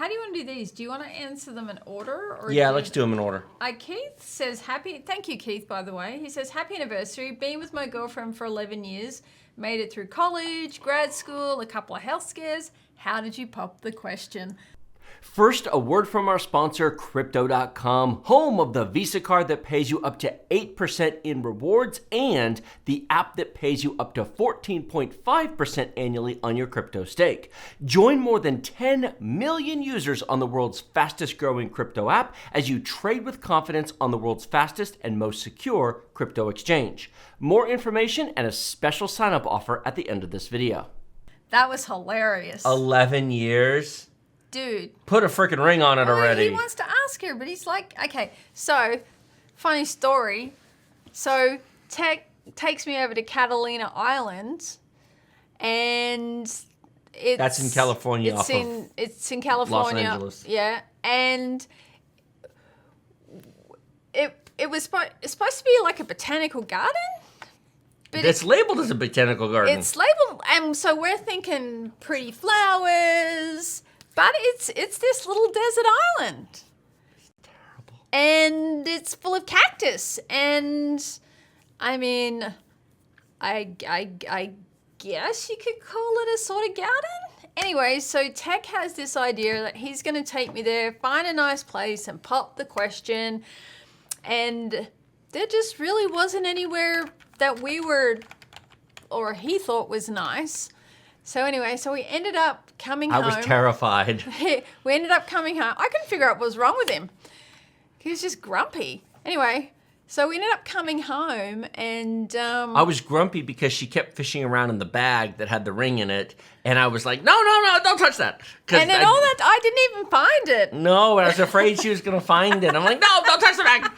how do you want to do these? Do you want to answer them in order? Or Yeah, let's do them in order. Keith says, thank you, Keith, by the way. He says, happy anniversary. Been with my girlfriend for 11 years. Made it through college, grad school, a couple of health scares. How did you pop the question? First, a word from our sponsor, Crypto.com, home of the Visa card that pays you up to 8% in rewards and the app that pays you up to 14.5% annually on your crypto stake. Join more than 10 million users on the world's fastest growing crypto app as you trade with confidence on the world's fastest and most secure crypto exchange. More information and a special sign-up offer at the end of this video. That was hilarious. 11 years? Dude. Put a freaking ring on it already. He wants to ask her, but he's like, okay. So, funny story. So, Tech takes me over to Catalina Island, and it's... That's in California. It's in California. Los Angeles. Yeah, and it was supposed to be like a botanical garden. But it's labeled as a botanical garden. It's labeled, and so we're thinking pretty flowers... But it's this little desert island. It's terrible. And it's full of cactus. And I mean, I guess you could call it a sort of garden. Anyway, so Tech has this idea that he's going to take me there, find a nice place, and pop the question. And there just really wasn't anywhere that we were, or he thought was nice. So anyway, we ended up coming home. I was terrified. We ended up coming home. I couldn't figure out what was wrong with him. He was just grumpy. Anyway, so we ended up coming home and... I was grumpy because she kept fishing around in the bag that had the ring in it. And I was like, no, don't touch that. And then I didn't even find it. No, and I was afraid she was going to find it. I'm like, no, don't touch the bag.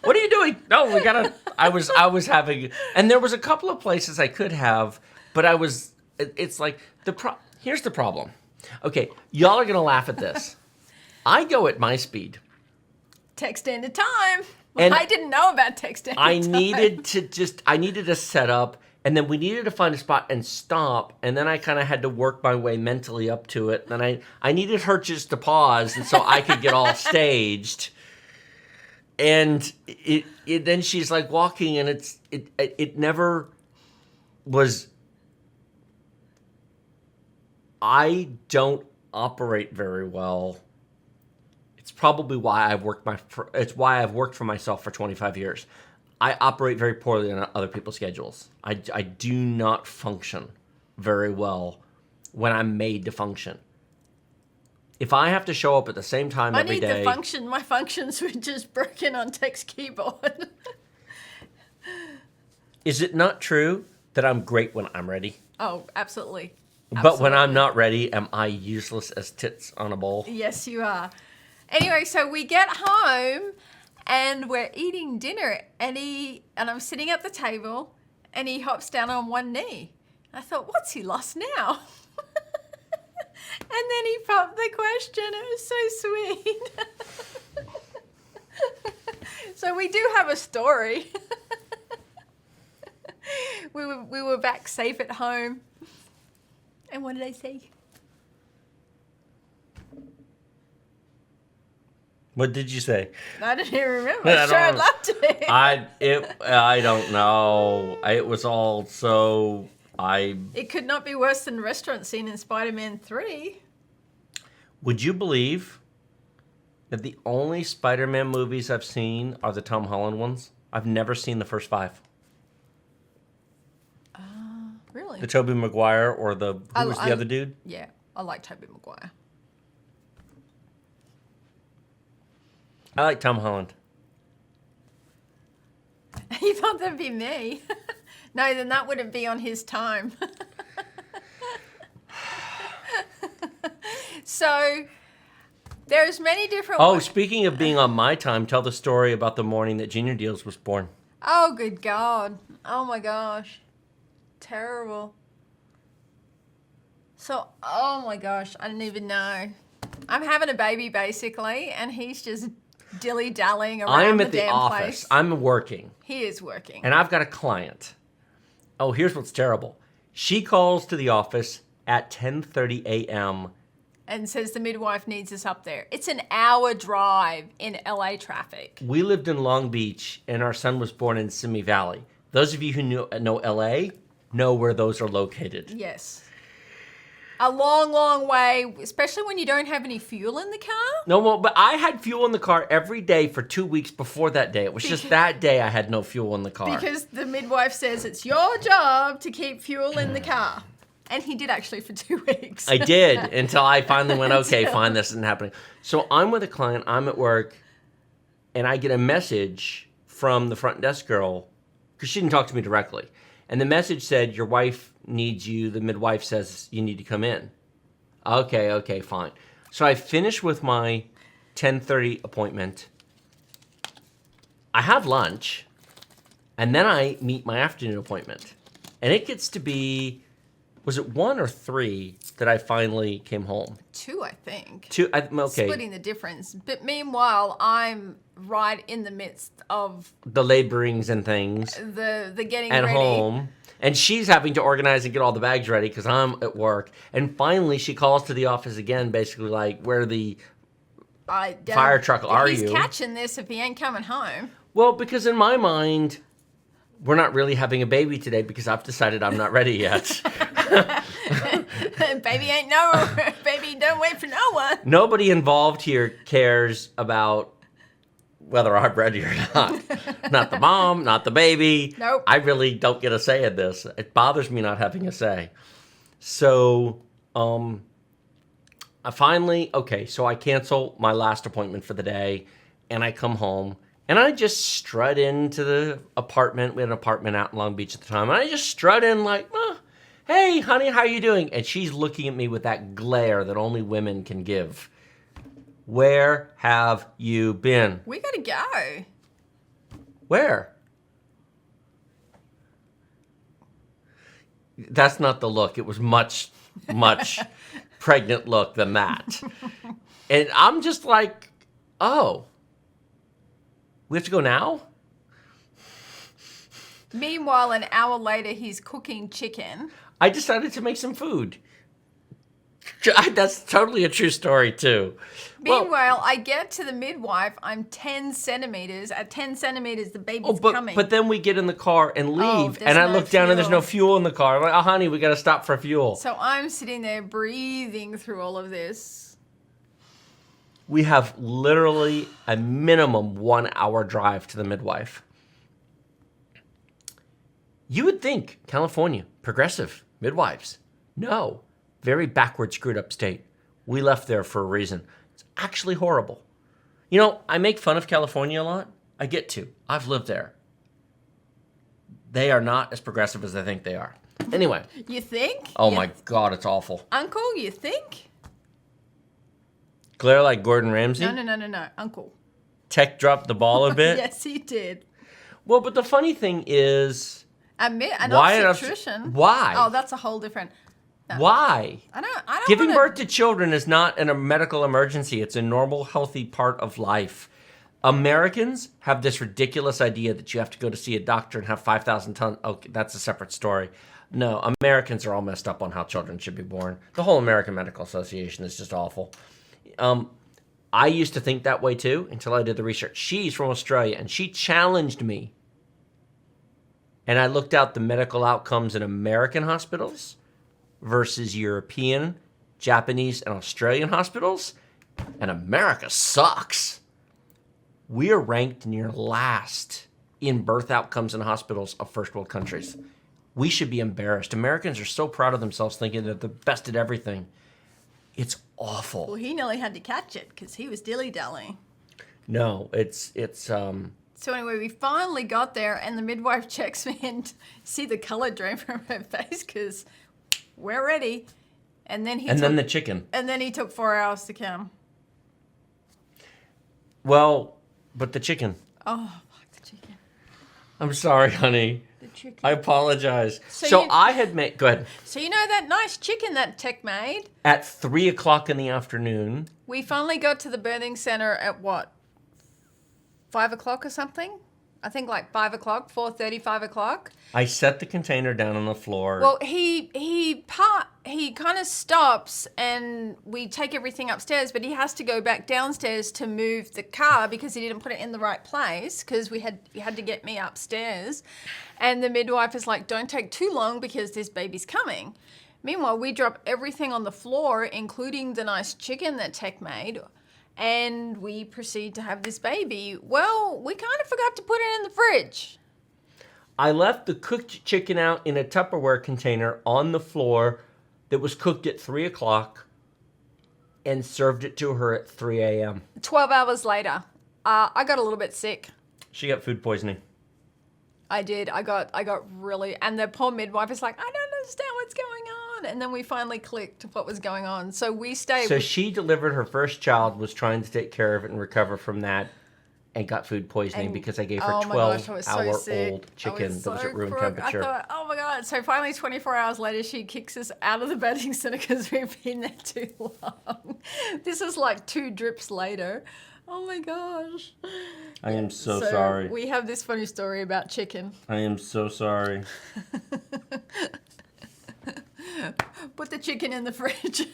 What are you doing? No, we got to... I was having... And there was a couple of places I could have, but I was... It's like, here's the problem. Okay, y'all are going to laugh at this. I go at my speed. Text end of time. And I didn't know about text end of time. I needed to set up, and then we needed to find a spot and stop, and then I kind of had to work my way mentally up to it. And I needed her just to pause, and so I could get all staged. And then she's like walking, and it never was... I don't operate very well. It's probably why I've worked for myself for 25 years. I operate very poorly on other people's schedules. I do not function very well when I'm made to function. If I have to show up at the same time every day... My functions were just broken on Tech's keyboard. Is it not true that I'm great when I'm ready? Oh, absolutely. But when I'm not ready, am I useless as tits on a bowl? Yes, you are. Anyway, so we get home and we're eating dinner and I'm sitting at the table and he hops down on one knee. I thought, what's he lost now? And then he popped the question. It was so sweet. So we do have a story. We were back safe at home. And what did I say? What did you say? I didn't even remember. I'd love to. I don't know. It was all so... It could not be worse than the restaurant scene in Spider-Man 3. Would you believe that the only Spider-Man movies I've seen are the Tom Holland ones? I've never seen the first 5. Really? The Tobey Maguire or who was the other dude? Yeah, I like Tobey Maguire. I like Tom Holland. You thought that'd be me? No, then that wouldn't be on his time. So, there's many different... Oh, speaking of being on my time, tell the story about the morning that Junior Deals was born. Oh, good God. Oh, my gosh. Terrible. So, oh my gosh, I didn't even know. I'm having a baby basically, and he's just dilly-dallying around I'm the at the damn office. place. I'm working. He is working. And I've got a client. Oh, here's what's terrible. She calls to the office at 10:30 a.m. and says the midwife needs us up there. It's an hour drive in LA traffic. We lived in Long Beach, and our son was born in Simi Valley. Those of you who know LA know where those are located. Yes. A long, long way, especially when you don't have any fuel in the car. No, well, but I had fuel in the car every day for 2 weeks before that day. It was just that day I had no fuel in the car. Because the midwife says it's your job to keep fuel in the car. And he did actually for 2 weeks. I did until I finally went, okay, fine, this isn't happening. So I'm with a client, I'm at work, and I get a message from the front desk girl, because she didn't talk to me directly. And the message said, your wife needs you. The midwife says you need to come in. Okay, fine. So I finish with my 10:30 appointment. I have lunch, and then I meet my afternoon appointment. And it gets to be, was it 1 or 3 that I finally came home? 2, I think. 2, okay. Splitting the difference. But meanwhile, I'm right in the midst of The laborings and things. the getting At ready. home. And she's having to organize and get all the bags ready because I'm at work. And finally, she calls to the office again, basically like, where the fire truck are you? He's catching this if he ain't coming home. Well, because in my mind, we're not really having a baby today because I've decided I'm not ready yet. Baby, don't wait for no one. Nobody involved here cares about whether I'm ready or not. Not the mom, not the baby. Nope. I really don't get a say in this. It bothers me not having a say. So, I finally, so I cancel my last appointment for the day, and I come home, and I just strut into the apartment. We had an apartment out in Long Beach at the time, and I just strut in like, hey, honey, how you doing? And she's looking at me with that glare that only women can give. Where have you been? We gotta go. Where? That's not the look. It was much pregnant look than that. And I'm just like, oh, we have to go now? Meanwhile, an hour later, he's cooking chicken. I decided to make some food. That's totally a true story, too. Meanwhile, I get to the midwife. I'm 10 centimeters. At 10 centimeters, the baby's coming. But then we get in the car and leave, there's and I no look down and there's fuel. no fuel in the car. I'm like, oh, honey, we got to stop for fuel. So I'm sitting there breathing through all of this. We have literally a minimum 1 hour drive to the midwife. You would think California, progressive, midwives. No, very backward, screwed up state. We left there for a reason. It's actually horrible. You know, I make fun of California a lot. I get to. I've lived there. They are not as progressive as I think they are. Anyway. You think? Oh my God, it's awful. Uncle, you think? Glare like Gordon Ramsay? No. Uncle. Tech dropped the ball a bit? Yes, he did. Well, but the funny thing is... An Why obstetrician. Why? Oh, that's a whole different... No. Why? I don't Giving wanna... birth to children is not a medical emergency. It's a normal, healthy part of life. Americans have this ridiculous idea that you have to go to see a doctor and have 5,000 tons. Okay, that's a separate story. No, Americans are all messed up on how children should be born. The whole American Medical Association is just awful. I used to think that way too until I did the research. She's from Australia, and she challenged me. And I looked out the medical outcomes in American hospitals versus European, Japanese, and Australian hospitals, and America sucks. We are ranked near last in birth outcomes in hospitals of first world countries. We should be embarrassed. Americans are so proud of themselves thinking they're the best at everything. It's awful. Well, he nearly had to catch it because he was dilly-dallying. No, it's So anyway, we finally got there, and the midwife checks me and see the color drain from her face because we're ready. And then then the chicken. And then he took 4 hours to come. Well, but the chicken. Oh, fuck the chicken. I'm sorry, honey. The chicken. I apologize. So I had made... Go ahead. So you know that nice chicken that Tech made? At 3 o'clock in the afternoon. We finally got to the birthing center at what? 5 o'clock or something? I think like 5 o'clock, 4:30, 5 o'clock. I set the container down on the floor. Well, he he kind of stops and we take everything upstairs, but he has to go back downstairs to move the car because he didn't put it in the right place because you had to get me upstairs. And the midwife is like, don't take too long because this baby's coming. Meanwhile, we drop everything on the floor, including the nice chicken that Tech made, and we proceed to have this baby. Well, we kind of forgot to put it in the fridge. I left the cooked chicken out in a Tupperware container on the floor that was cooked at 3 o'clock and served it to her at 3 a.m. 12 hours later, I got a little bit sick. She got food poisoning. I did. I got really, and the poor midwife is like, I don't understand what's going on. And then we finally clicked what was going on. So we stayed. So she delivered her first child, was trying to take care of it and recover from that, and got food poisoning because I gave her 12-hour-old chicken that was at room temperature. I thought, oh my God. So finally 24 hours later, she kicks us out of the betting center because we've been there too long. This is like 2 drips later. Oh my gosh. I am so sorry. We have this funny story about chicken. I am so sorry. Put the chicken in the fridge.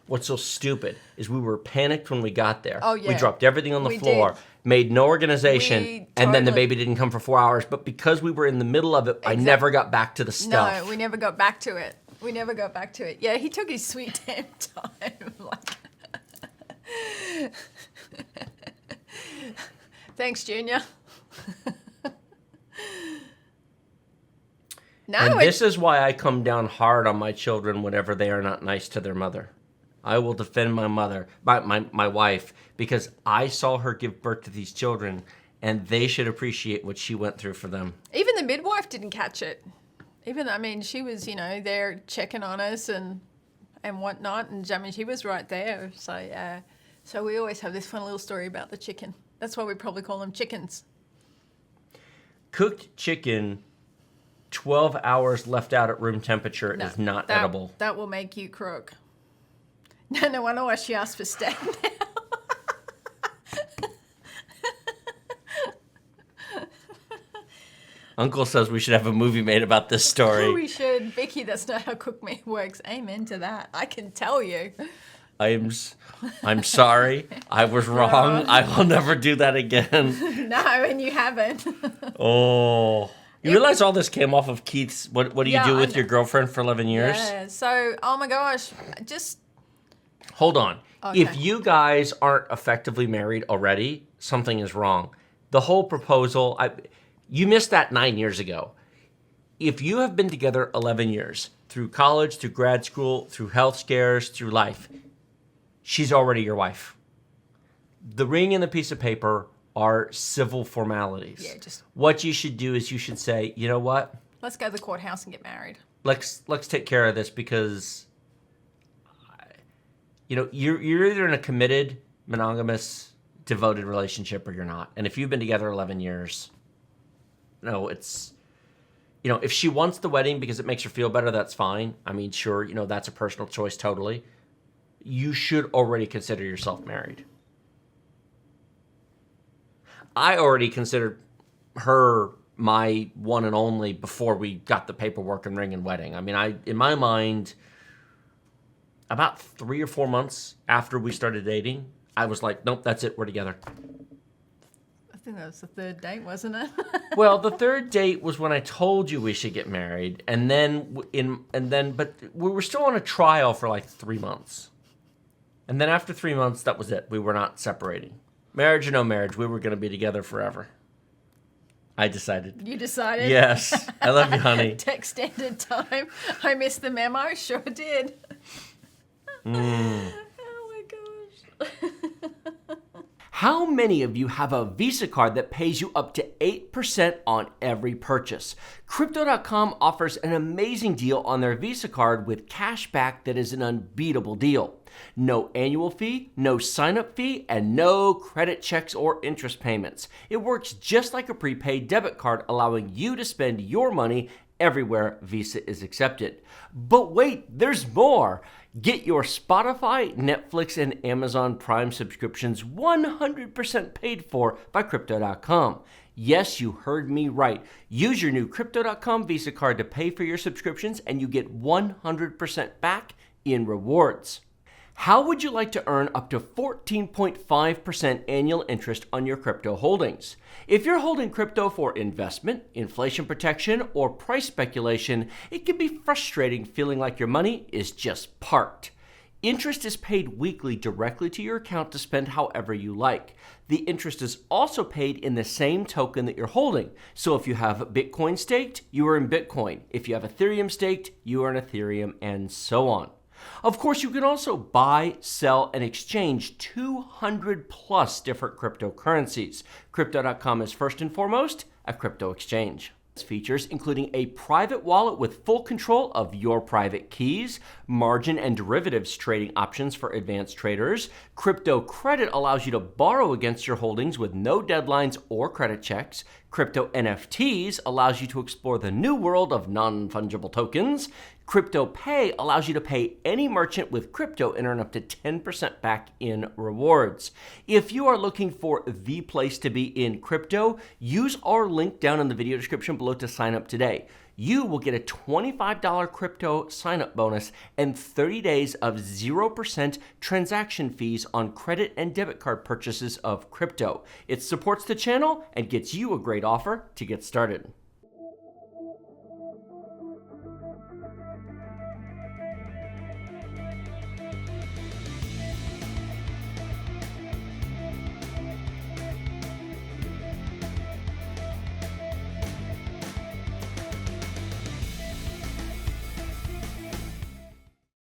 What's so stupid is we were panicked when we got there. Oh, yeah. We dropped everything on the floor, made no organization, and then the baby didn't come for 4 hours. But because we were in the middle of it, I never got back to the stuff. No, we never got back to it. Yeah, he took his sweet damn time. Thanks, Junior. And this is why I come down hard on my children whenever they are not nice to their mother. I will defend my mother, my wife, because I saw her give birth to these children, and they should appreciate what she went through for them. Even the midwife didn't catch it. She was, there checking on us and whatnot, and she was right there. So, yeah. So we always have this fun little story about the chicken. That's why we probably call them chickens. Cooked chicken, 12 hours left out at room temperature is not edible. That will make you croak. No wonder why she asked for steak now. Uncle says we should have a movie made about this story. We should. Vicky, that's not how cook meat works. Amen to that. I can tell you. I'm sorry. I was wrong. I will never do that again. No, and you haven't. Oh. You realize all this came off of Keith's, what do you do with your girlfriend for 11 years? Yeah, so, oh my gosh, Hold on. Okay. If you guys aren't effectively married already, something is wrong. The whole proposal, you missed that 9 years ago. If you have been together 11 years, through college, through grad school, through health scares, through life, she's already your wife. The ring and the piece of paper are civil formalities. Yeah, what you should do is you should say, you know what? Let's go to the courthouse and get married. Let's take care of this because you're either in a committed, monogamous, devoted relationship or you're not. And if you've been together 11 years, it's if she wants the wedding because it makes her feel better, that's fine. I mean, sure, that's a personal choice totally. You should already consider yourself married. I already considered her my one and only before we got the paperwork and ring and wedding. I mean, in my mind, about 3 or 4 months after we started dating, I was like, nope, that's it, we're together. I think that was the third date, wasn't it? Well, the third date was when I told you we should get married, but we were still on a trial for like 3 months. And then after 3 months, that was it. We were not separating. Marriage or no marriage, we were going to be together forever. I decided. You decided? Yes. I love you, honey. Tech standard time. I missed the memo. Sure did. Oh my gosh. How many of you have a Visa card that pays you up to 8% on every purchase? Crypto.com offers an amazing deal on their Visa card with cash back that is an unbeatable deal. No annual fee, no sign-up fee, and no credit checks or interest payments. It works just like a prepaid debit card, allowing you to spend your money everywhere Visa is accepted. But wait, there's more. Get your Spotify, Netflix, and Amazon Prime subscriptions 100% paid for by Crypto.com. Yes, you heard me right. Use your new Crypto.com Visa card to pay for your subscriptions and you get 100% back in rewards. How would you like to earn up to 14.5% annual interest on your crypto holdings? If you're holding crypto for investment, inflation protection, or price speculation, it can be frustrating feeling like your money is just parked. Interest is paid weekly directly to your account to spend however you like. The interest is also paid in the same token that you're holding. So if you have Bitcoin staked, you earn Bitcoin. If you have Ethereum staked, you earn Ethereum, and so on. Of course, you can also buy, sell, and exchange 200 plus different cryptocurrencies. Crypto.com is first and foremost a crypto exchange. Features including a private wallet with full control of your private keys, margin and derivatives trading options for advanced traders. Crypto credit allows you to borrow against your holdings with no deadlines or credit checks. Crypto NFTs allows you to explore the new world of non-fungible tokens. Crypto Pay allows you to pay any merchant with crypto and earn up to 10% back in rewards. If you are looking for the place to be in crypto, use our link down in the video description below to sign up today. You will get a $25 crypto sign-up bonus and 30 days of 0% transaction fees on credit and debit card purchases of crypto. It supports the channel and gets you a great offer to get started.